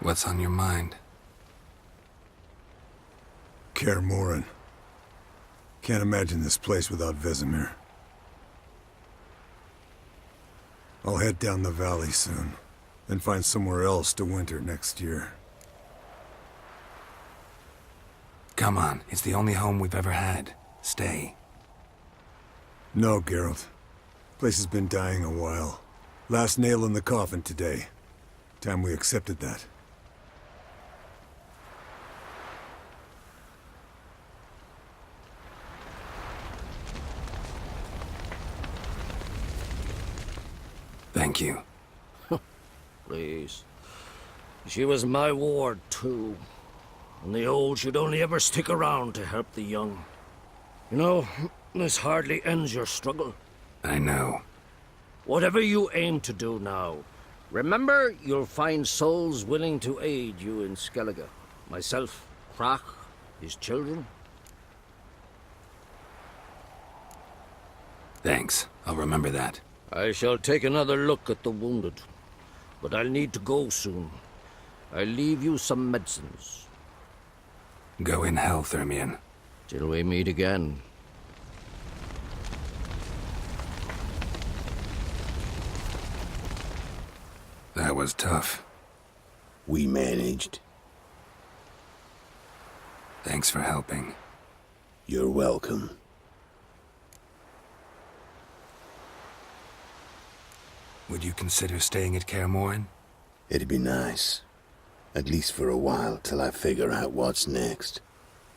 What's on your mind? Kaer Morhen. Can't imagine this place without Vesemir. I'll head down the valley soon, then find somewhere else to winter next year. Come on, it's the only home we've ever had. Stay. No, Geralt. Place has been dying a while. Last nail in the coffin today. Time we accepted that. Thank you. Please. She was my ward, too. And the old should only ever stick around to help the young. You know, this hardly ends your struggle. I know. Whatever you aim to do now, remember you'll find souls willing to aid you in Skellige. Myself, Crach, his children. Thanks. I'll remember that. I shall take another look at the wounded. But I'll need to go soon. I'll leave you some medicines. Go in hell, Thermion. Till we meet again. That was tough. We managed. Thanks for helping. You're welcome. Would you consider staying at Kaer Morhen? It'd be nice. At least for a while, till I figure out what's next.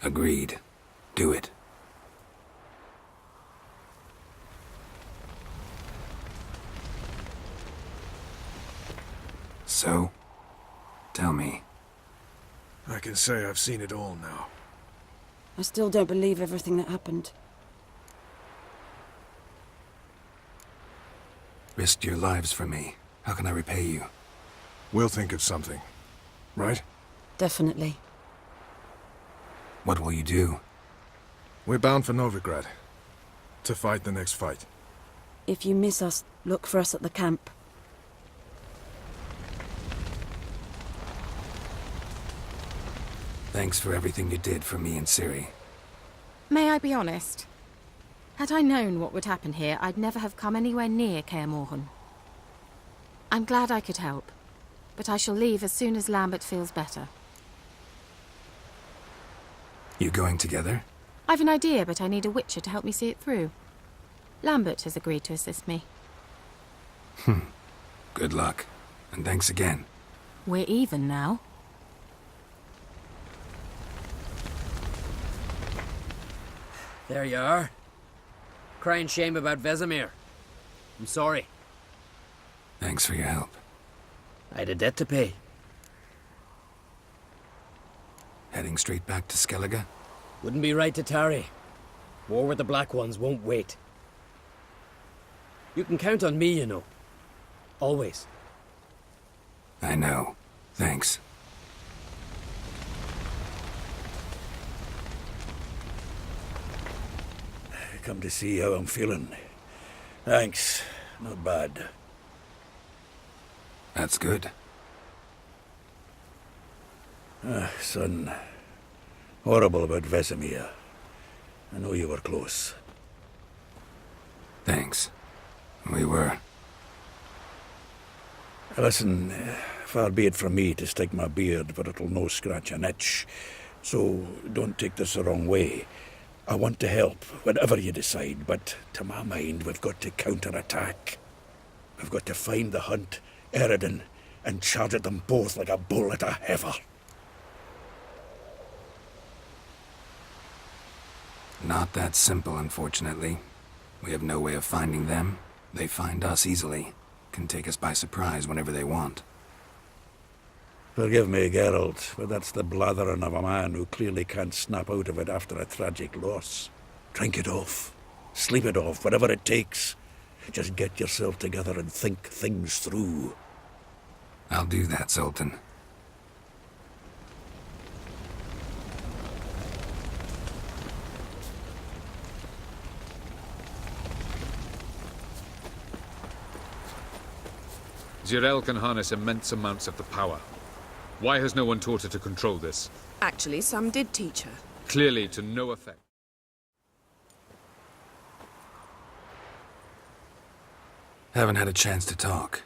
Agreed. Do it. So, tell me. I can say I've seen it all now. I still don't believe everything that happened. Risked your lives for me. How can I repay you? We'll think of something. Right? Definitely. What will you do? We're bound for Novigrad. To fight the next fight. If you miss us, look for us at the camp. Thanks for everything you did for me and Ciri. May I be honest? Had I known what would happen here, I'd never have come anywhere near Kaer Morhen. I'm glad I could help, but I shall leave as soon as Lambert feels better. You going together? I've an idea, but I need a witcher to help me see it through. Lambert has agreed to assist me. Good luck. And thanks again. We're even now. There you are. Crying shame about Vesemir. I'm sorry. Thanks for your help. I had a debt to pay. Heading straight back to Skellige? Wouldn't be right to tarry. War with the Black Ones won't wait. You can count on me, you know. Always. I know. Thanks. Come to see how I'm feeling. Thanks. Not bad. That's good. Son. Horrible about Vesemir. I know you were close. Thanks. We were. Listen, far be it from me to stick my beard, but it'll no scratch an itch. So don't take this the wrong way. I want to help, whatever you decide, but to my mind, we've got to counterattack. We've got to find the Hunt, Eredin, and charge at them both like a bull at a heifer. Not that simple, unfortunately. We have no way of finding them. They find us easily. Can take us by surprise whenever they want. Forgive me, Geralt, but that's the blathering of a man who clearly can't snap out of it after a tragic loss. Drink it off. Sleep it off, whatever it takes. Just get yourself together and think things through. I'll do that, Zoltan. Zirel can harness immense amounts of the power. Why has no one taught her to control this? Actually, some did teach her. Clearly to no effect. Haven't had a chance to talk.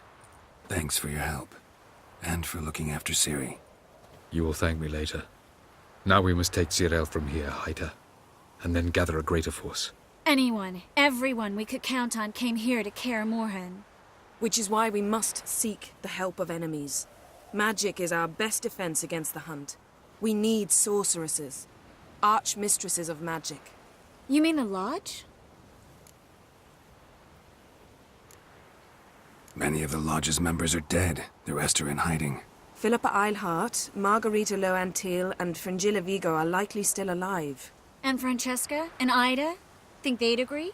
Thanks for your help. And for looking after Ciri. You will thank me later. Now we must take Cyril from here, hide her, and then gather a greater force. Anyone, everyone we could count on came here to Kaer Morhen. Which is why we must seek the help of enemies. Magic is our best defense against the Hunt. We need sorceresses. Archmistresses of magic. You mean the Lodge? Many of the Lodge's members are dead. The rest are in hiding. Philippa Eilhart, Margarita Loantil, and Fringilla Vigo are likely still alive. And Francesca? And Ida? Think they'd agree?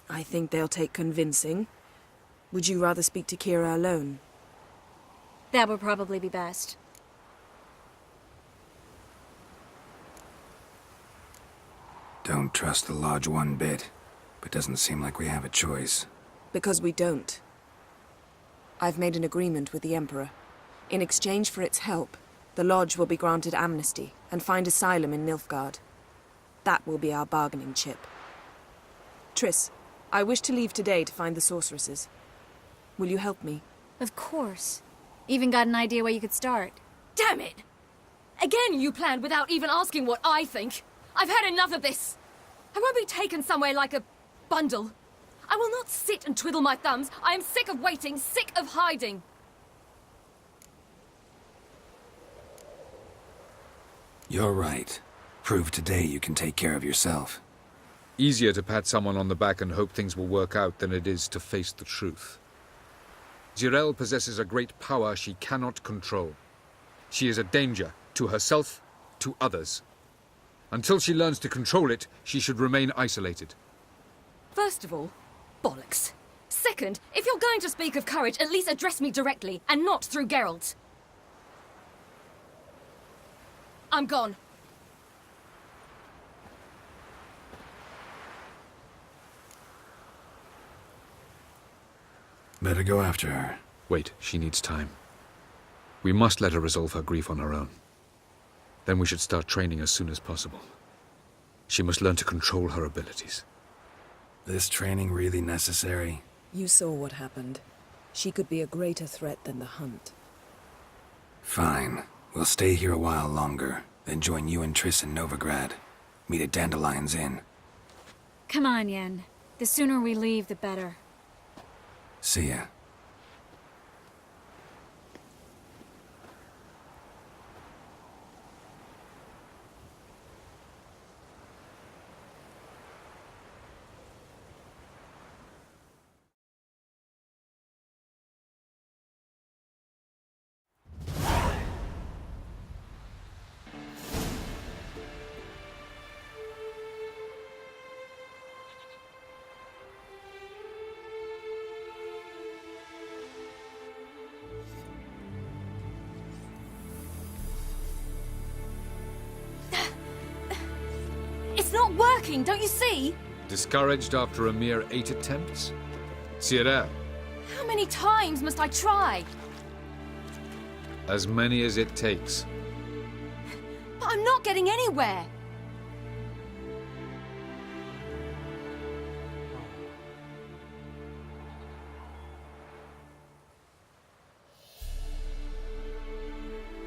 I think they'll take convincing. Would you rather speak to Kira alone? That would probably be best. Don't trust the Lodge one bit, but doesn't seem like we have a choice. Because we don't. I've made an agreement with the Emperor. In exchange for its help, the Lodge will be granted amnesty and find asylum in Nilfgaard. That will be our bargaining chip. Triss, I wish to leave today to find the sorceresses. Will you help me? Of course. Even got an idea where you could start. Damn it! Again you planned without even asking what I think. I've had enough of this. I won't be taken somewhere like a bundle. I will not sit and twiddle my thumbs. I am sick of waiting, sick of hiding. You're right. Prove today you can take care of yourself. Easier to pat someone on the back and hope things will work out than it is to face the truth. Jirel possesses a great power she cannot control. She is a danger to herself, to others. Until she learns to control it, she should remain isolated. First of all, bollocks. Second, if you're going to speak of courage, at least address me directly, and not through Geralt. I'm gone. Better go after her. Wait, she needs time. We must let her resolve her grief on her own. Then we should start training as soon as possible. She must learn to control her abilities. This training really necessary? You saw what happened. She could be a greater threat than the Hunt. Fine. We'll stay here a while longer, then join you and Triss in Novigrad. Meet at Dandelion's Inn. Come on, Yen. The sooner we leave, the better. See ya. It's not working, don't you see? Discouraged after a mere 8 attempts? Cyril, How many times must I try? as many as it takes. But I'm not getting anywhere.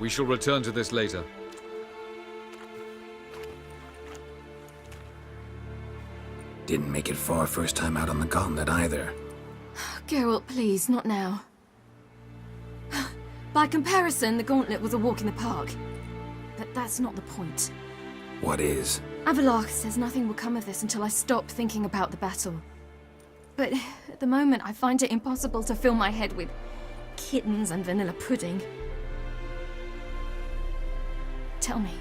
We shall return to this later. Didn't make it far first time out on the gauntlet either. Geralt, please, not now. By comparison, the gauntlet was a walk in the park. But that's not the point. What is? Avallac'h says nothing will come of this until I stop thinking about the battle. But at the moment, I find it impossible to fill my head with kittens and vanilla pudding. Tell me,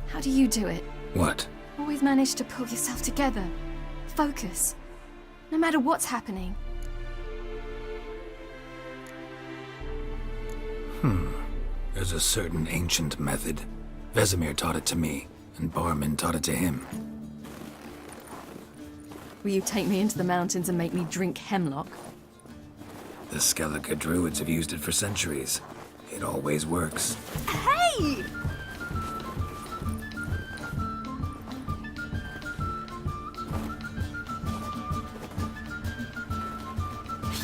how do you do it? What? Always manage to pull yourself together. Focus. No matter what's happening. There's a certain ancient method. Vesemir taught it to me, and Barman taught it to him. Will you take me into the mountains and make me drink hemlock? The Skellige druids have used it for centuries. It always works. Hey!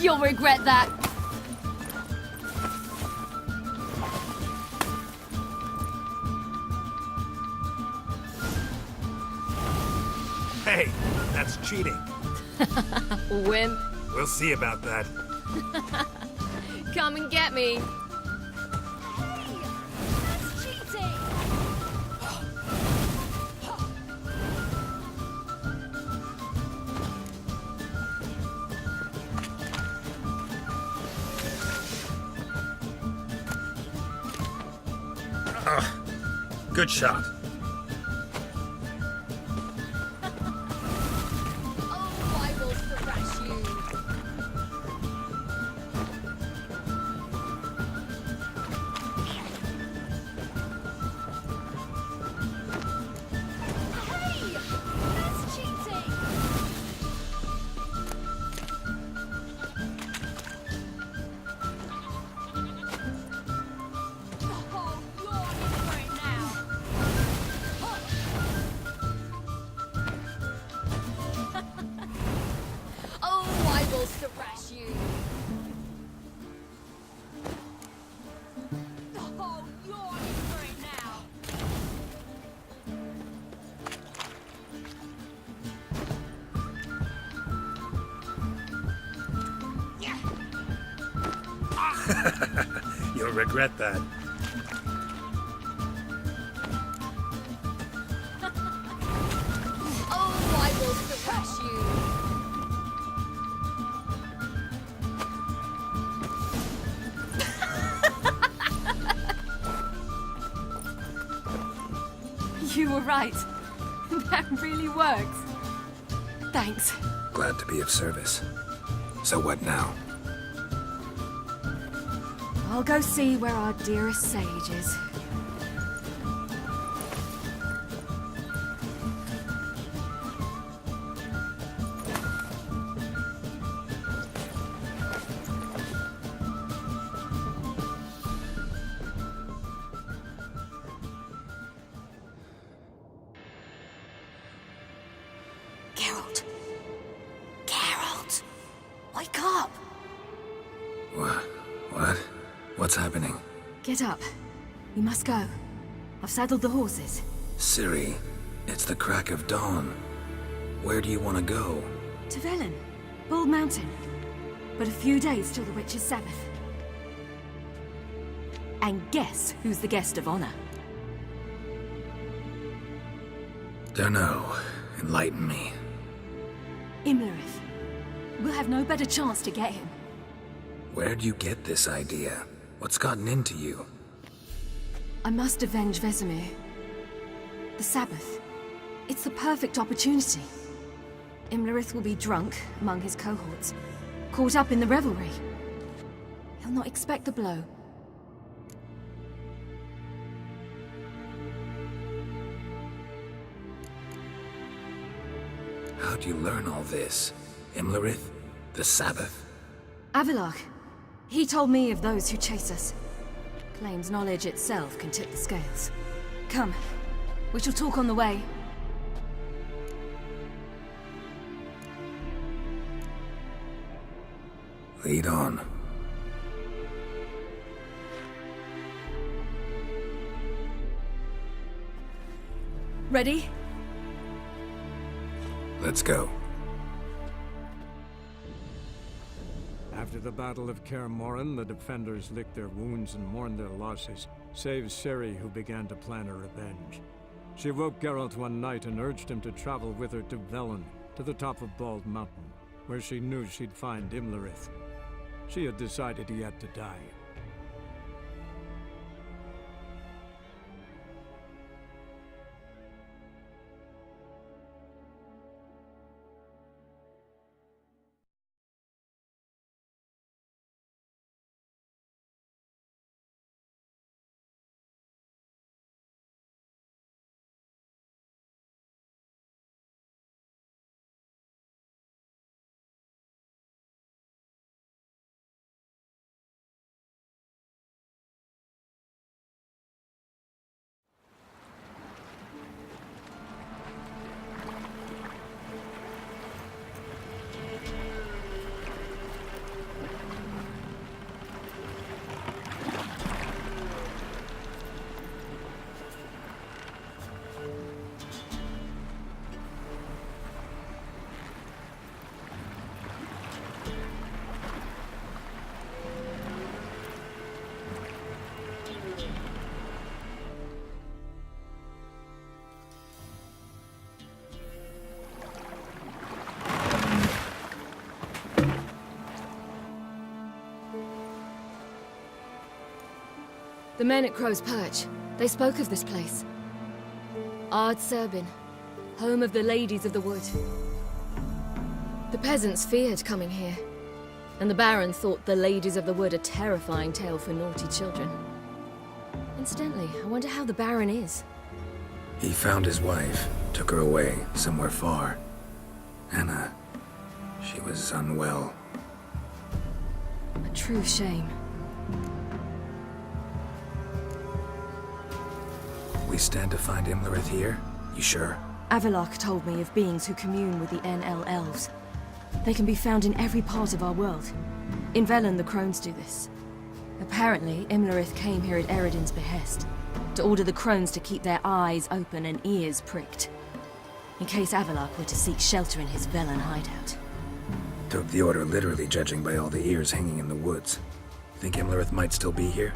You'll regret that. Hey, that's cheating. Wimp, We'll see about that. come and get me. Hey! That's cheating! Good shot. Oh, I will thrash you. Hey! That's cheating! Oh, you're in for it now. Oh, I will thrash you. Oh, you're in for it now. You'll regret that. Oh, I will thrash you. You were right. That really works. Thanks. Glad to be of service. So what now? I'll go see where our dearest sage is. Geralt. Geralt. Wake up. What? What's happening? Get up. We must go. I've saddled the horses. Ciri, it's the crack of dawn. Where do you want to go? To Velen. Bald Mountain. But a few days till the Witch's Sabbath. And guess who's the guest of honor? Dunno. Enlighten me. Imlerith. We'll have no better chance to get him. Where'd you get this idea? What's gotten into you? I must avenge Vesemir. The Sabbath. It's the perfect opportunity. Imlerith will be drunk among his cohorts, caught up in the revelry. He'll not expect the blow. How'd you learn all this? Imlerith? The Sabbath? Avilark. He told me of those who chase us. Claims knowledge itself can tip the scales. Come. We shall talk on the way. Lead on. Ready? Let's go. After the Battle of Kaer Morhen, the defenders licked their wounds and mourned their losses, save Ciri, who began to plan her revenge. She woke Geralt one night and urged him to travel with her to Velen, to the top of Bald Mountain, where she knew she'd find Imlerith. She had decided he had to die. The men at Crow's Perch, they spoke of this place. Ard Serbin, home of the Ladies of the Wood. The peasants feared coming here, and the Baron thought the Ladies of the Wood a terrifying tale for naughty children. Incidentally, I wonder how the Baron is. He found his wife, took her away, somewhere far. Anna, she was unwell. A true shame. We stand to find Imlerith here? You sure? Avalok told me of beings who commune with the NL elves. They can be found in every part of our world. In Velen, the Crones do this. Apparently, Imlerith came here at Eredin's behest, to order the Crones to keep their eyes open and ears pricked, in case Avalok were to seek shelter in his Velen hideout. Took the order literally, judging by all the ears hanging in the woods. Think Imlerith might still be here?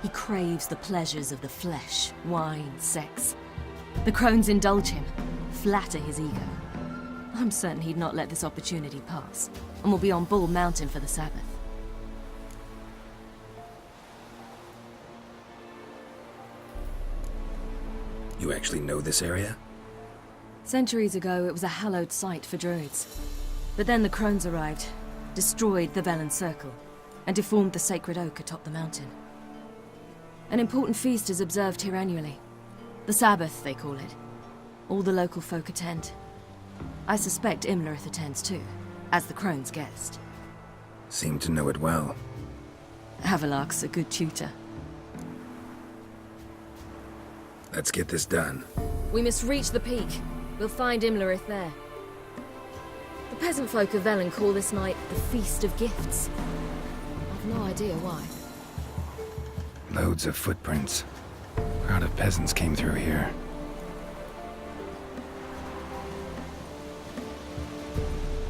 He craves the pleasures of the flesh, wine, sex. The Crones indulge him, flatter his ego. I'm certain he'd not let this opportunity pass, and will be on Bull Mountain for the Sabbath. You actually know this area? Centuries ago, it was a hallowed site for druids. But then the Crones arrived, destroyed the Velen Circle, and deformed the sacred oak atop the mountain. An important feast is observed here annually. The Sabbath, they call it. All the local folk attend. I suspect Imlerith attends too, as the Crone's guest. Seem to know it well. Avalok's a good tutor. Let's get this done. We must reach the peak. We'll find Imlerith there. The peasant folk of Velen call this night the Feast of Gifts. I've no idea why. Loads of footprints. Crowd of peasants came through here.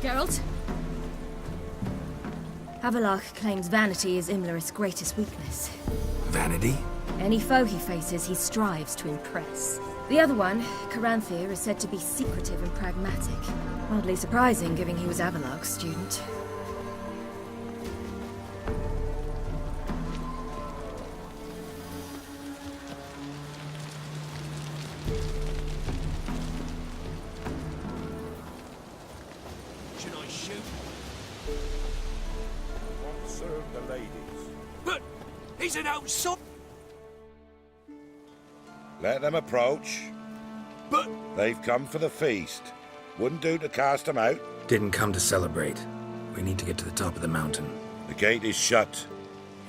Geralt? Avalok claims vanity is Imlerith's greatest weakness. Vanity? Any foe he faces, he strives to impress. The other one, Caranthir, is said to be secretive and pragmatic. Oddly surprising, given he was Avalok's student. Should I shoot? Won't serve the ladies. But he's an outside. Let them approach. But they've come for the feast. Wouldn't do to cast them out. Didn't come to celebrate. We need to get to the top of the mountain. The gate is shut.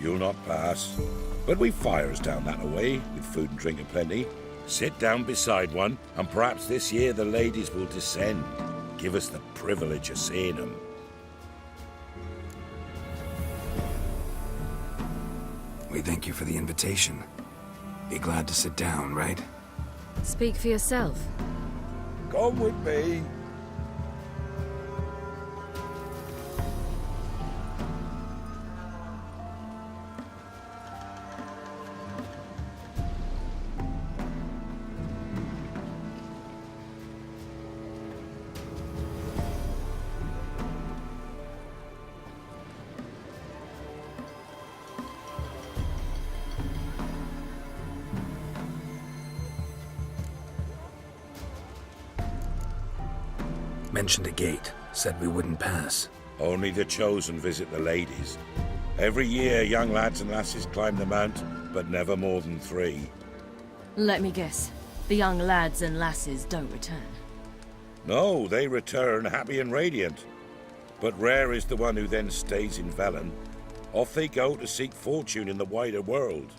You'll not pass. But we've fires down that away, with food and drink aplenty. Sit down beside one, and perhaps this year the ladies will descend. Give us the privilege of seeing them. We thank you for the invitation. Be glad to sit down, right? Speak for yourself. Come with me. Mentioned a gate. Said we wouldn't pass. Only the chosen visit the ladies. Every year, young lads and lasses climb the mount, but never more than 3. Let me guess. The young lads and lasses don't return. No, they return happy and radiant. But rare is the one who then stays in Velen. Off they go to seek fortune in the wider world.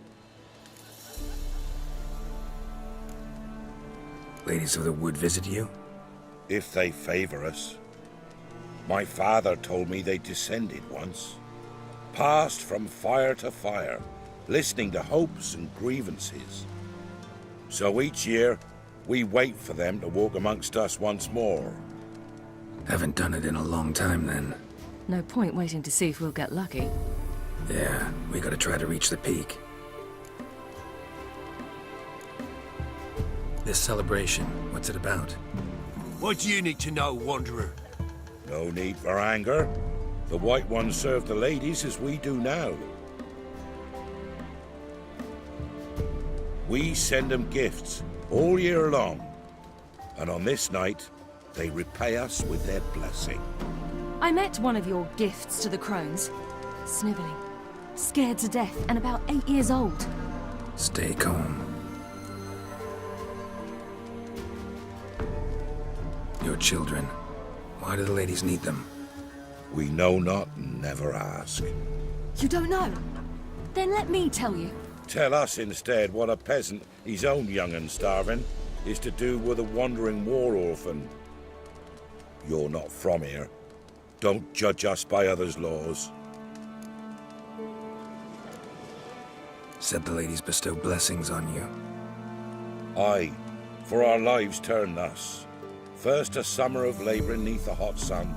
Ladies of the Wood visit you? If they favor us. My father told me they descended once. Passed from fire to fire, listening to hopes and grievances. So each year, we wait for them to walk amongst us once more. Haven't done it in a long time, then. No point waiting to see if we'll get lucky. Yeah, we gotta try to reach the peak. This celebration, what's it about? what do you need to know, Wanderer? No need for anger. The White Ones serve the ladies as we do now. We send them gifts all year long, and on this night, they repay us with their blessing. I met one of your gifts to the crones. Snivelling, scared to death, and about 8 years old. Stay calm. Your children. Why do the ladies need them? We know not and never ask. You don't know? Then let me tell you. Tell us instead what a peasant, his own young and starving, is to do with a wandering war orphan. You're not from here. Don't judge us by others' laws. Said the ladies bestow blessings on you. Aye, for our lives turn thus. First a summer of labouring neath the hot sun,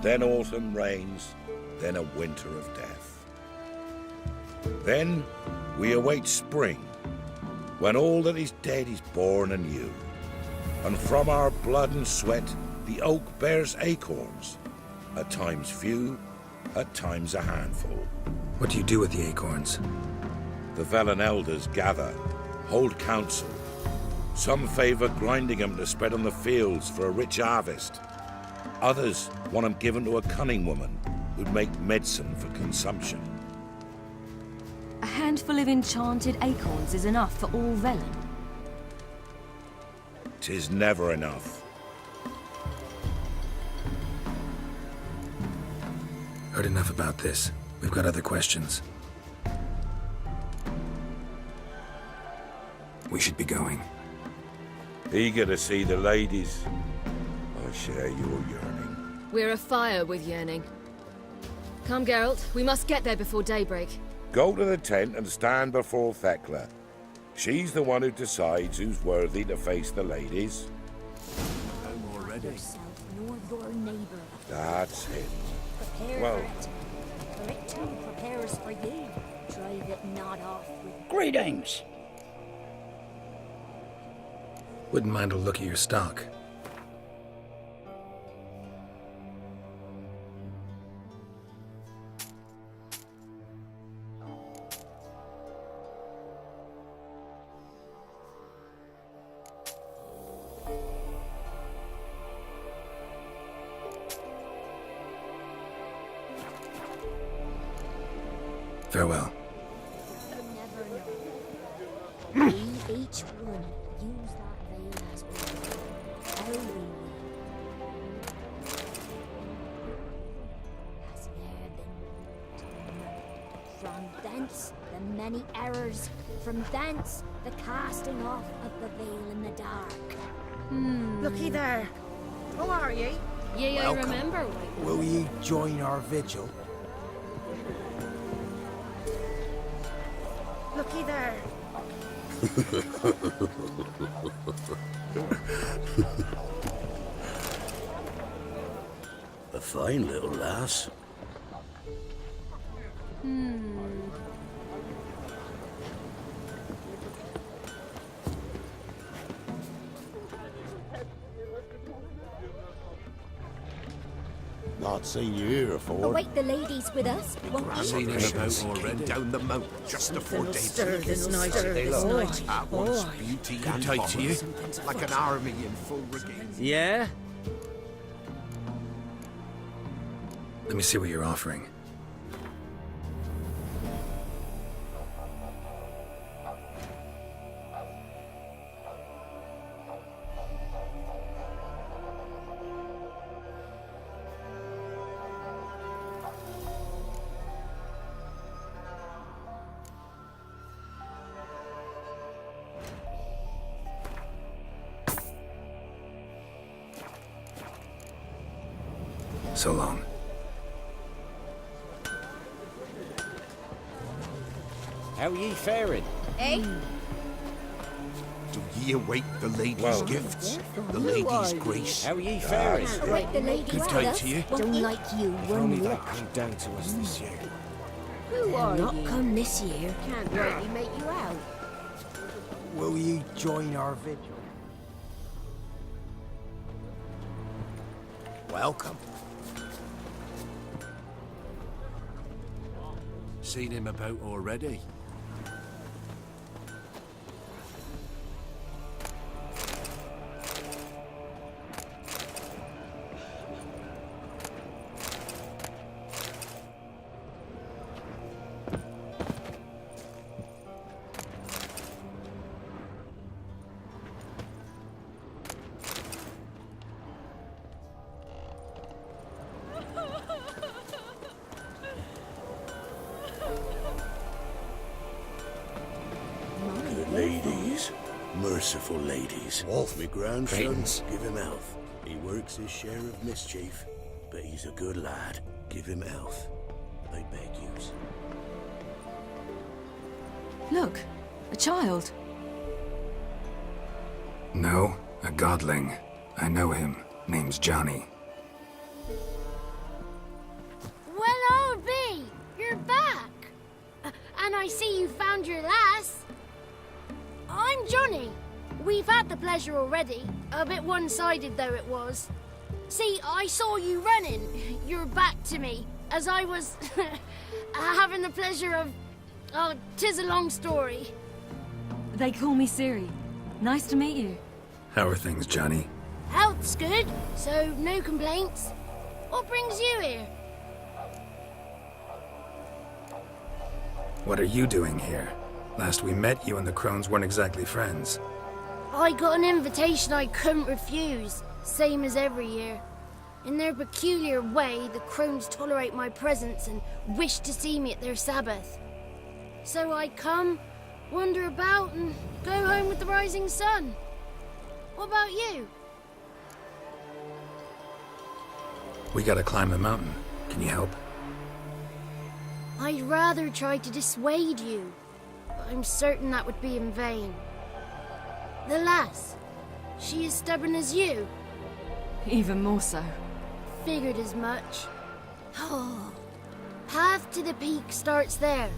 then autumn rains, then a winter of death. Then we await spring, when all that is dead is born anew. And from our blood and sweat the oak bears acorns, at times few, at times a handful. What do you do with the acorns? The Velen elders gather, hold council. Some favour grinding them to spread on the fields for a rich harvest. Others want them given to a cunning woman who'd make medicine for consumption. A handful of enchanted acorns is enough for all Velen. 'Tis never enough. Heard enough about this. We've got other questions. We should be going. Eager to see the ladies. I share your yearning. We're afire with yearning. Come, Geralt. We must get there before daybreak. Go to the tent and stand before Thekla. She's the one who decides who's worthy to face the ladies. I'm already. Yourself nor your neighbor. That's it. Prepare Well, for it. For it too prepares for you. Drive it not off with... Greetings! Wouldn't mind a look at your stock. Farewell. We each one use that veil as well. How we will. Has there been from thence the many errors, from thence the casting off of the veil in the dark. Looky there. Who are ye? Ye, I Welcome. remember. Will ye join our vigil? Looky there. A fine little lass. Not seen you here before. Await the ladies with us, won't you? Seen him about already. Down the moat just before Stir this night. At once beauty and tight to you. pomp, like an army in full regalia. Yeah? Let me see what you're offering. So long. How ye faring? Eh? Do ye await the ladies' Well, gifts? The ladies' grace? How ye faring? Await the ladies Good with day us, to you. won't you? Like you, one look. Come down to us this year. Who are not come this year. Can't rightly make you out. Will ye join our vigil? Welcome. Seen him about already. Merciful ladies. Wolf. My grandson, Cretins. give him health. He works his share of mischief, but he's a good lad. Give him health. I beg yous. Look, a child. No, a godling. I know him. Name's Johnny. Well, I'll be. You're back. And I see you found your lass. I'm Johnny. We've had the pleasure already. A bit one-sided though it was. See, I saw you running. Your back to me. As I was having the pleasure of... Oh, 'tis a long story. They call me Ciri. Nice to meet you. How are things, Johnny? Health's good, so no complaints. What brings you here? What are you doing here? Last we met, you and the Crones weren't exactly friends. I got an invitation I couldn't refuse, same as every year. In their peculiar way, the Crones tolerate my presence and wish to see me at their Sabbath. So I come, wander about, and go home with the rising sun. What about you? We gotta climb the mountain. Can you help? I'd rather try to dissuade you, but I'm certain that would be in vain. The lass, she as stubborn as you? Even more so. Figured as much. Oh. Path to the peak starts there,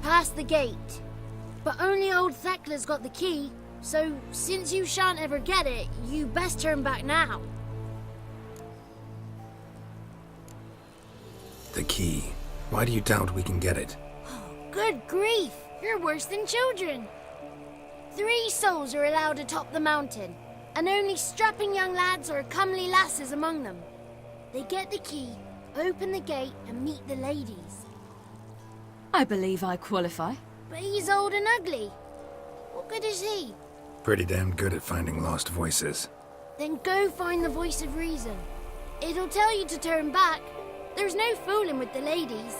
past the gate. But only old Thekla's got the key, so since you shan't ever get it, you best turn back now. The key. Why do you doubt we can get it? Good grief, you're worse than children. 3 souls are allowed atop the mountain, and only strapping young lads or comely lasses among them. They get the key, open the gate, and meet the ladies. I believe I qualify. But he's old and ugly. What good is he? Pretty damn good at finding lost voices. Then go find the voice of reason. It'll tell you to turn back. There's no fooling with the ladies.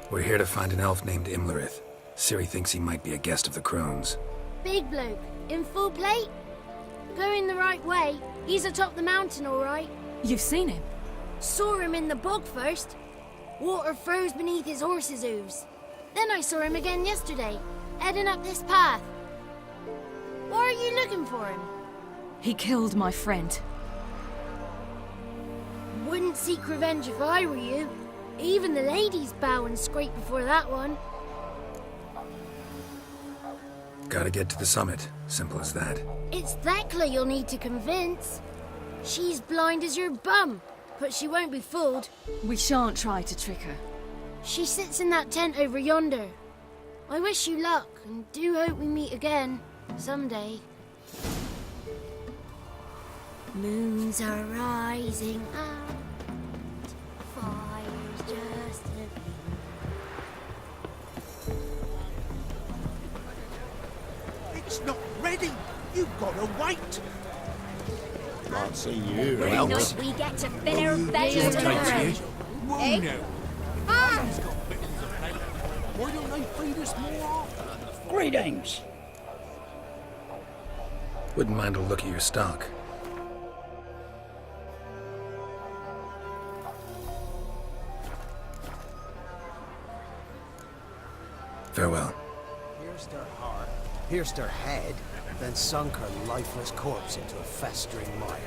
We're here to find an elf named Imlerith. Ciri thinks he might be a guest of the Crones. Big bloke, in full plate? Going the right way. He's atop the mountain, all right. You've seen him? Saw him in the bog first. Water froze beneath his horse's hooves. Then I saw him again yesterday, heading up this path. Why are you looking for him? He killed my friend. Wouldn't seek revenge if I were you. Even the ladies bow and scrape before that one. Gotta get to the summit. Simple as that. It's Thekla you'll need to convince. She's blind as your bum, but she won't be fooled. We shan't try to trick her. She sits in that tent over yonder. I wish you luck, and do hope we meet again, someday. Moons are rising out, fire's just a... It's not ready. You've got to wait. Not see you. Every night we get to fill our bellies to the brim. Whoa, no. Ah! Why don't they feed us more often? Greetings. Wouldn't mind a look at your stock. Farewell. Pierced her heart, pierced her head, then sunk her lifeless corpse into a festering mire.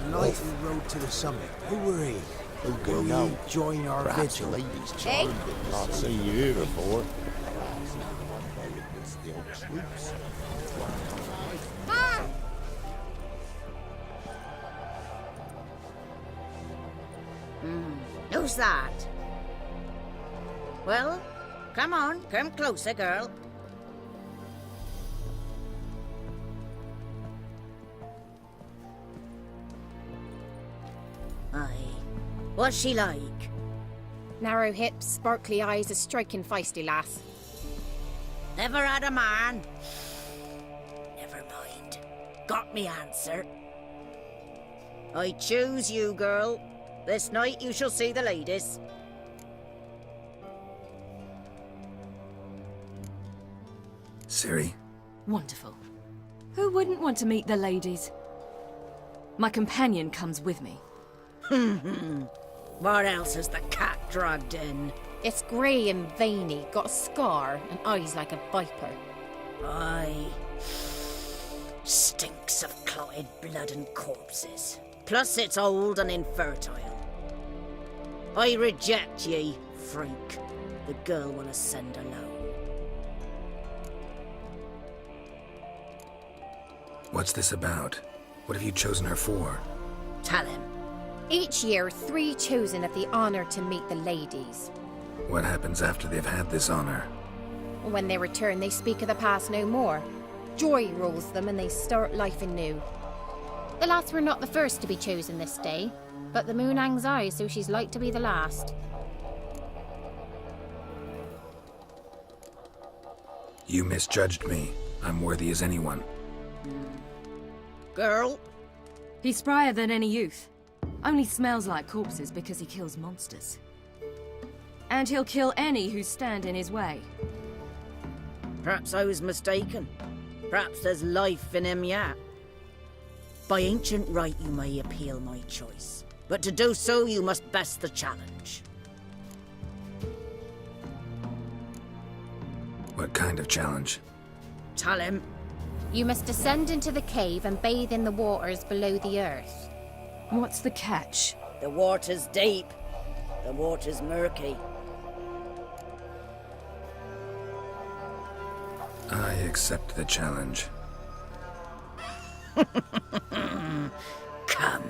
The night we rode to the summit, who were he? Who Will can ye know? join our Perhaps the vigil? ladies charmed him. Not seen you here before. Who's that? Well, come on, come closer, girl. Aye. What's she like? Narrow hips, sparkly eyes, a striking feisty lass. Never had a man. Never mind. Got me answer. I choose you, girl. This night you shall see the ladies. Ciri? Wonderful. Who wouldn't want to meet the ladies? My companion comes with me. What else has the cat dragged in? It's grey and veiny, got a scar, and eyes like a viper. Aye. Stinks of clotted blood and corpses. Plus it's old and infertile. I reject ye, freak. The girl will ascend alone. What's this about? What have you chosen her for? Tell him. Each year, 3 chosen have the honour to meet the ladies. What happens after they've had this honor? When they return, they speak of the past no more. Joy rules them and they start life anew. The lads were not the first to be chosen this day, but the moon hangs high, so she's like to be the last. You misjudged me. I'm worthy as anyone. Girl? He's sprier than any youth. Only smells like corpses because he kills monsters. And he'll kill any who stand in his way. Perhaps I was mistaken. Perhaps there's life in him yet. By ancient right you may appeal my choice, but to do so you must best the challenge. What kind of challenge? Tell him. You must descend into the cave and bathe in the waters below the earth. What's the catch? The water's deep. The water's murky. I accept the challenge. Come.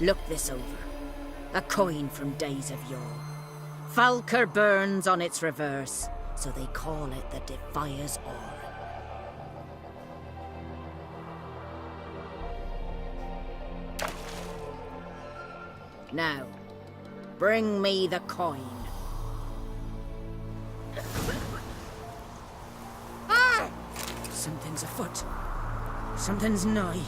Look this over. A coin from days of yore. Falker burns on its reverse, so they call it the Defier's Ore. Now, bring me the coin. Ah! Something's afoot. Something's nigh.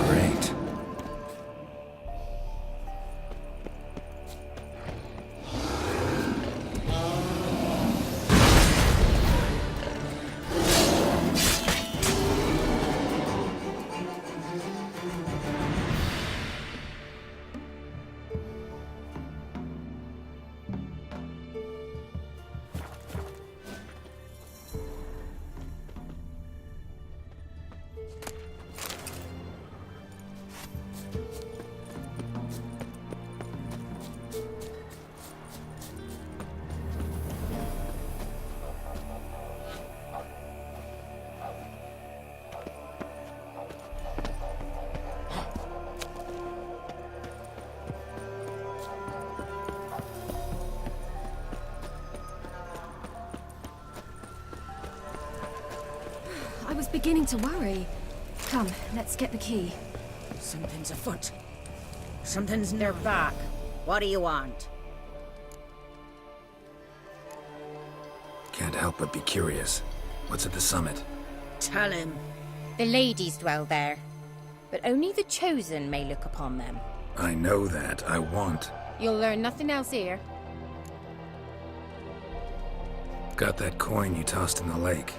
Great. I was beginning to worry. Come, let's get the key. Something's afoot. Something's near back. What do you want? Can't help but be curious. What's at the summit? Tell him. The ladies dwell there, but only the chosen may look upon them. I know that. I want. You'll learn nothing else here. Got that coin you tossed in the lake.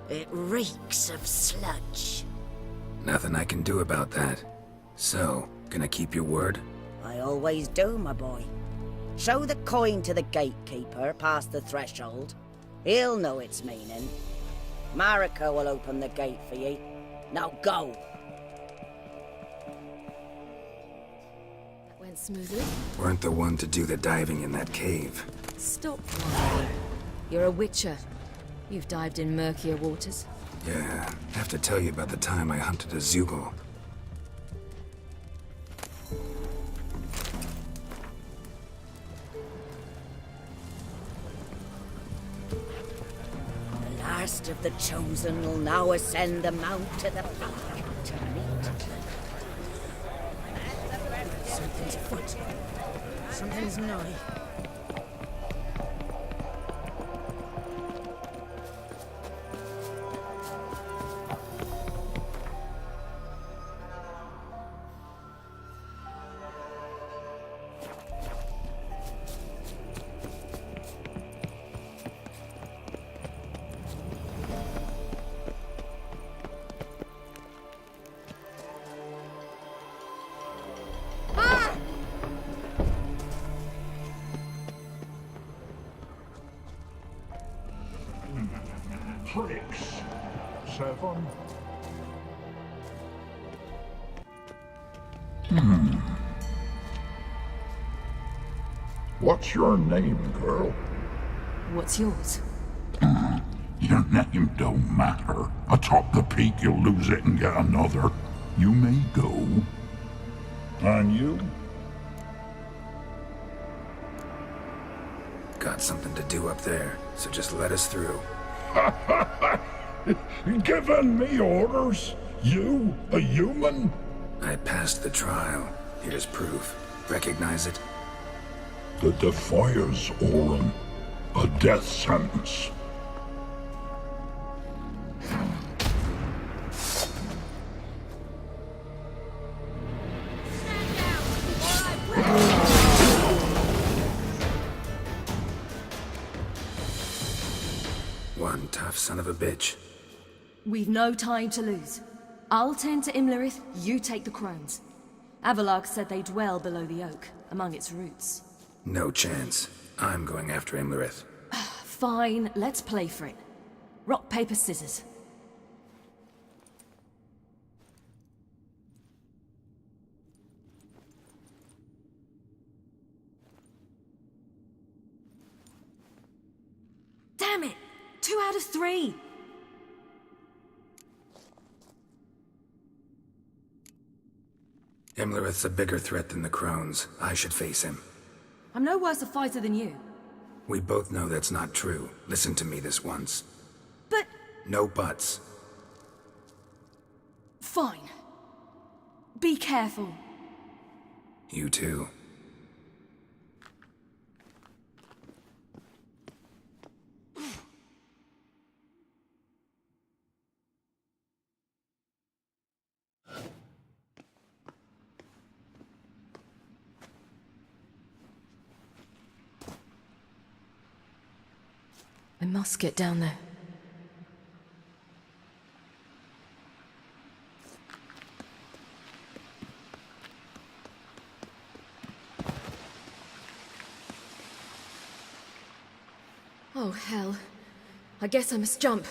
It reeks of sludge. Nothing I can do about that. So, gonna keep your word? I always do, my boy. Show the coin to the gatekeeper past the threshold. He'll know its meaning. Marika will open the gate for ye. Now go! That went smoothly. Weren't the one to do the diving in that cave. Stop lying. You're a witcher. You've dived in murkier waters. Yeah, have to tell you about the time I hunted a Zeugl. The last of the chosen will now ascend the mount to the peak to meet. Something's afoot. Something's nigh. Tricks. 7. What's your name, girl? What's yours? Your name don't matter. Atop the peak, you'll lose it and get another. You may go. And you? Got something to do up there, so just let us through. Giving me orders? You, a human? I passed the trial. Here's proof. Recognize it? The Defiers, Orin. A death sentence. One tough son of a bitch. We've no time to lose. I'll tend to Imlerith, you take the crones. Avalark said they dwell below the oak, among its roots. No chance. I'm going after Imlerith. Fine, let's play for it. Rock, paper, scissors. Damn it! 2 out of 3! Imlerith's a bigger threat than the Crones. I should face him. I'm no worse a fighter than you. We both know that's not true. Listen to me this once. But... No buts. Fine. Be careful. You too. I must get down there. Oh, hell. I guess I must jump.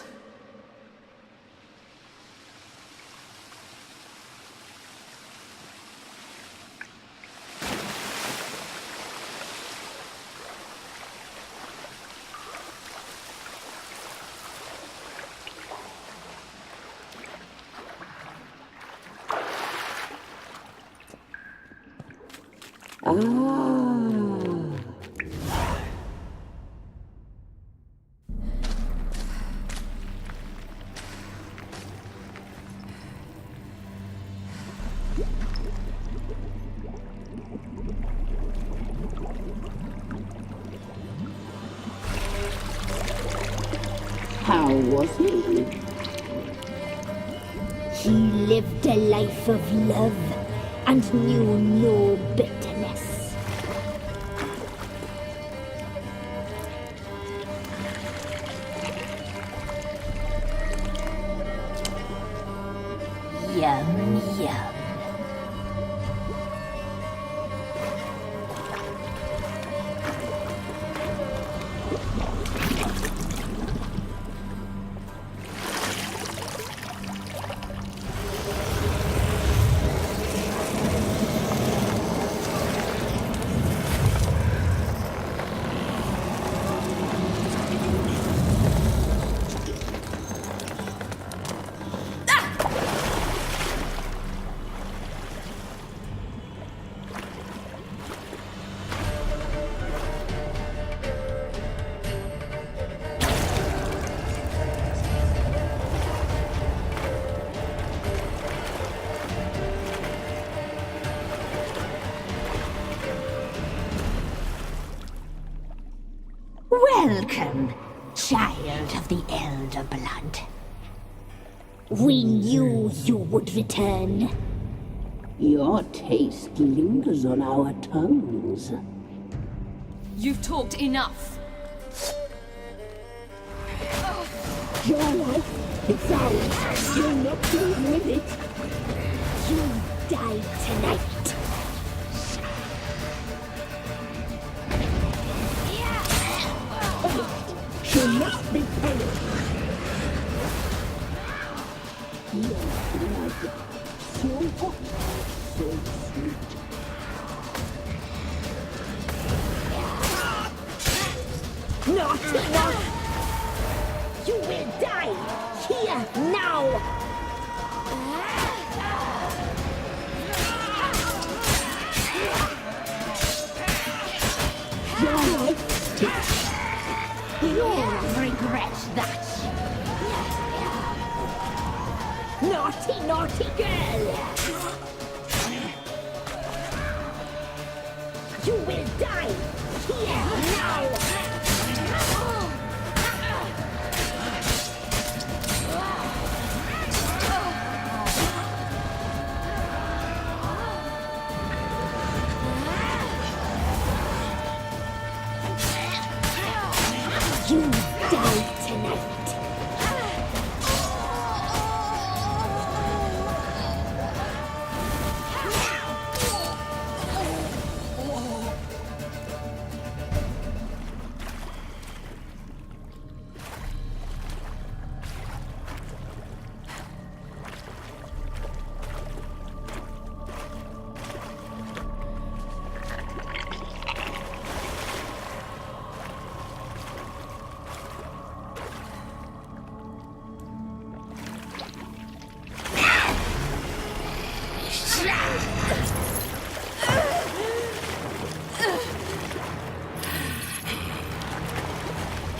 How was he? He lived a life of love and knew no bitterness. Welcome, child of the Elder Blood. We knew you would return. Your taste lingers on our tongues. You've talked enough. Your life, it's ours. You're not playing with it. You die tonight. She must be punished. Your blood, so hot, so sweet. Not enough! You will die here now! Your life, you'll regret that. Naughty, naughty girl! You will die here now! You die tonight.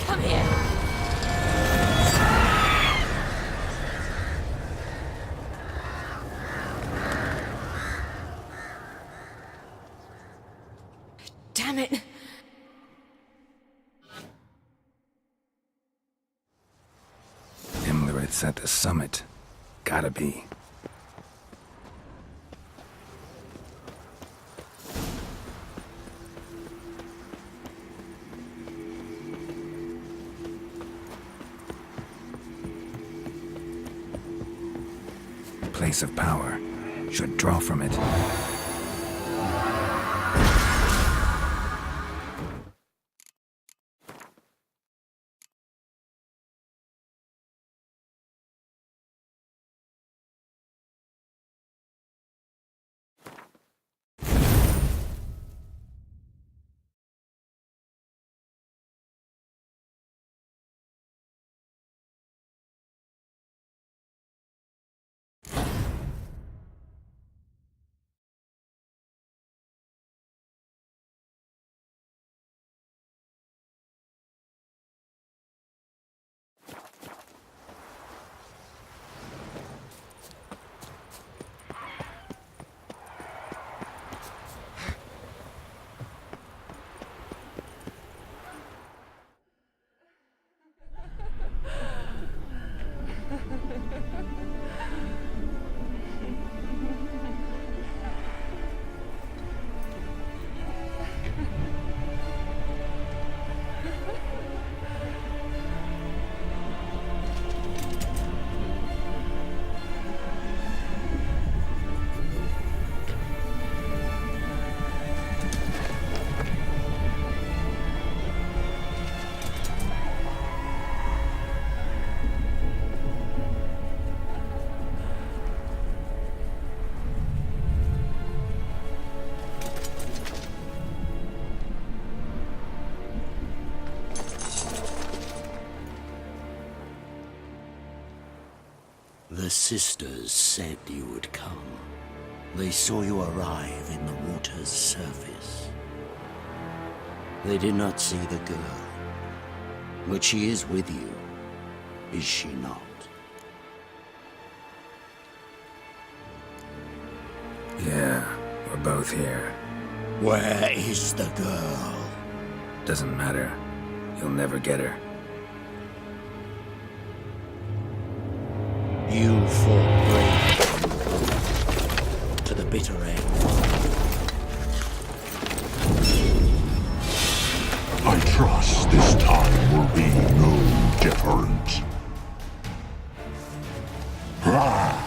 Come here. Damn it. Imlerith's at the summit. Gotta be. Place of power. Should draw from it. The sisters said you would come. They saw you arrive in the water's surface. They did not see the girl. But she is with you, is she not? Yeah, we're both here. Where is the girl? Doesn't matter. You'll never get her. You fought bravely to the bitter end. I trust this time will be no different. Ah!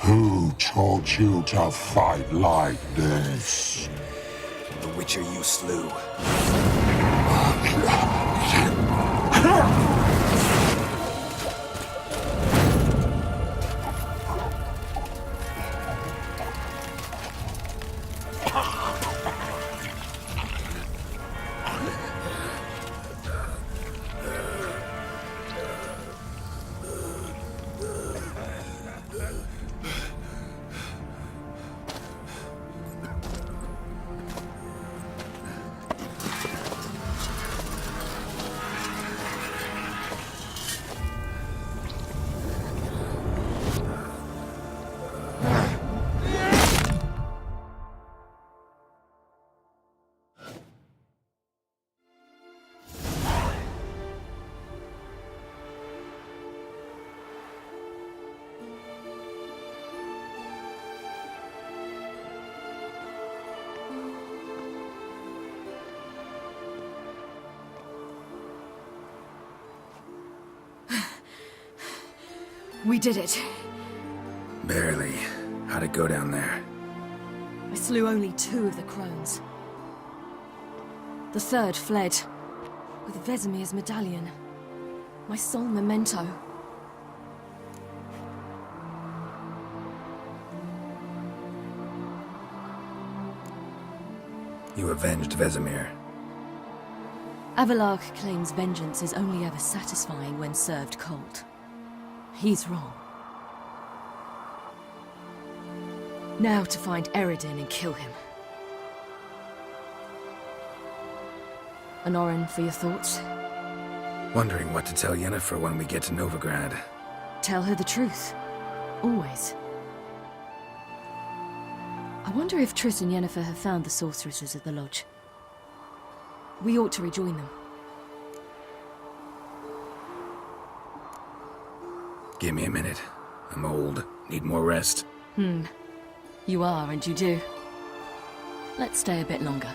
Who taught you to fight like this? The Witcher you slew. We did it. Barely. How'd it go down there? I slew only 2 of the crones. The 3rd fled, with Vesemir's medallion. My sole memento. You avenged Vesemir. Avalark claims vengeance is only ever satisfying when served cold. He's wrong. Now to find Eredin and kill him. Honorin, for your thoughts? Wondering what to tell Yennefer when we get to Novigrad. Tell her the truth. Always. I wonder if Triss and Yennefer have found the sorceresses at the lodge. We ought to rejoin them. Give me a minute. I'm old. Need more rest. You are, and you do. Let's stay a bit longer.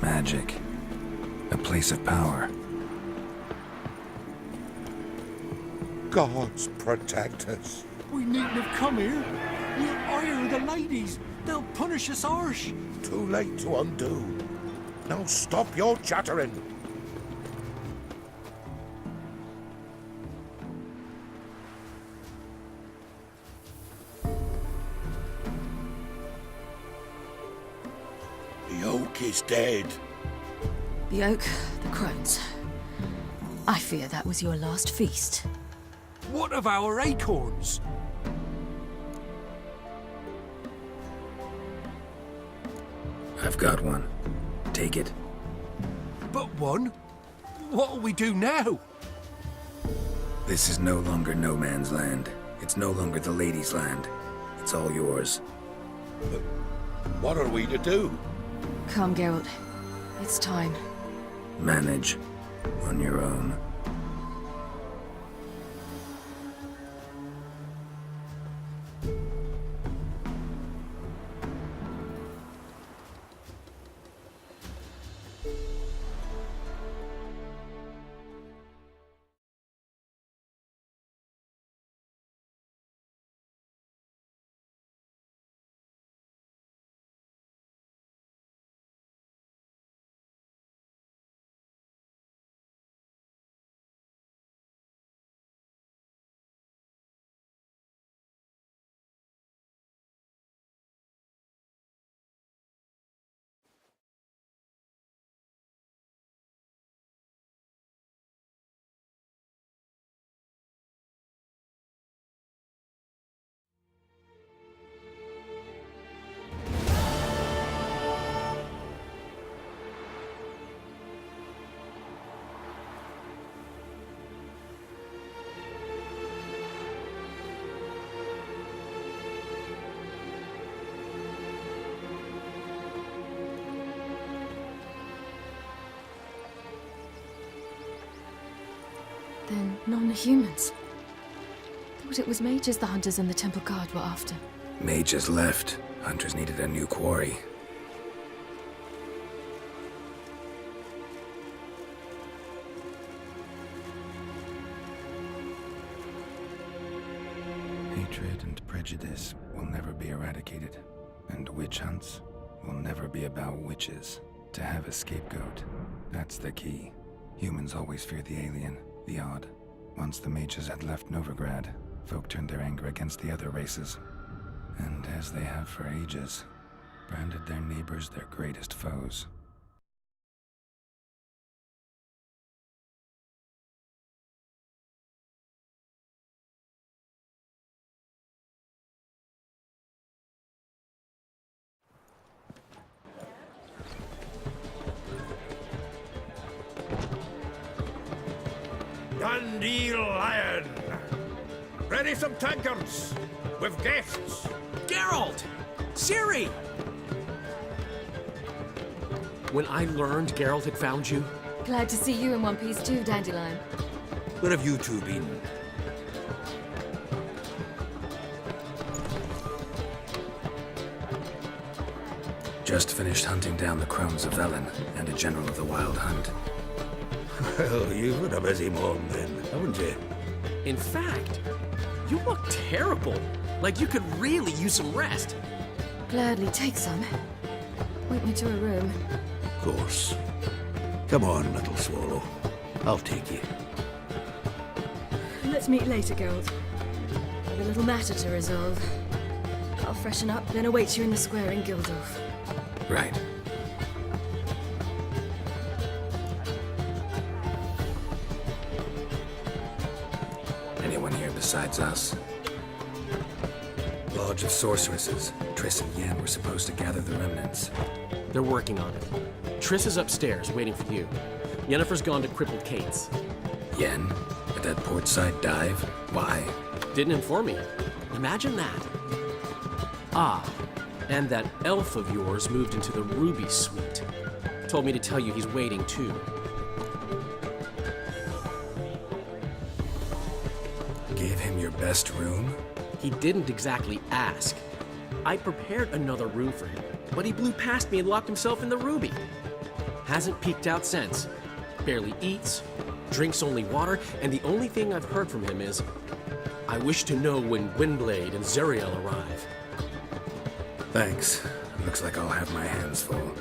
Magic. A place of power. Gods protect us. We needn't have come here. We'll ire the ladies. They'll punish us harsh. Too late to undo. Now stop your chattering. The oak is dead. The oak, the crones. I fear that was your last feast. What of our acorns? I've got one. Take it. But one? What'll we do now? This is no longer no man's land. It's no longer the lady's land. It's all yours. But what are we to do? Come, Geralt. It's time. Manage. On your own. Then non-humans. Thought it was mages the hunters and the temple guard were after. Mages left. Hunters needed a new quarry. Hatred and prejudice will never be eradicated. And witch hunts will never be about witches. To have a scapegoat, that's the key. Humans always fear the alien, the odd. Once the mages had left Novigrad, folk turned their anger against the other races. And as they have for ages, branded their neighbors their greatest foes. Dundee Lion! Ready some tankards! With guests! Geralt! Ciri! When I learned Geralt had found you... Glad to see you in one piece too, Dandelion. Where have you two been? Just finished hunting down the crones of Velen and a general of the Wild Hunt. Well, you've had a busy morning then, haven't you? In fact, you look terrible. Like you could really use some rest. Gladly take some. Point me to a room. Of course. Come on, little swallow. I'll take you. Let's meet later, Geralt. I've a little matter to resolve. I'll freshen up, then await you in the square in Gildorf. Right. Anyone here besides us? Lodge of Sorceresses. Triss and Yen were supposed to gather the remnants. They're working on it. Triss is upstairs, waiting for you. Yennefer's gone to Crippled Kate's. Yen? At that portside dive? Why? Didn't inform me. Imagine that. Ah, and that elf of yours moved into the Ruby Suite. Told me to tell you he's waiting too. Gave him your best room? He didn't exactly ask. I prepared another room for him, but he blew past me and locked himself in the Ruby. Hasn't peeked out since. Barely eats, drinks only water, and the only thing I've heard from him is, I wish to know when Gwynblade and Zariel arrive. Thanks. Looks like I'll have my hands full.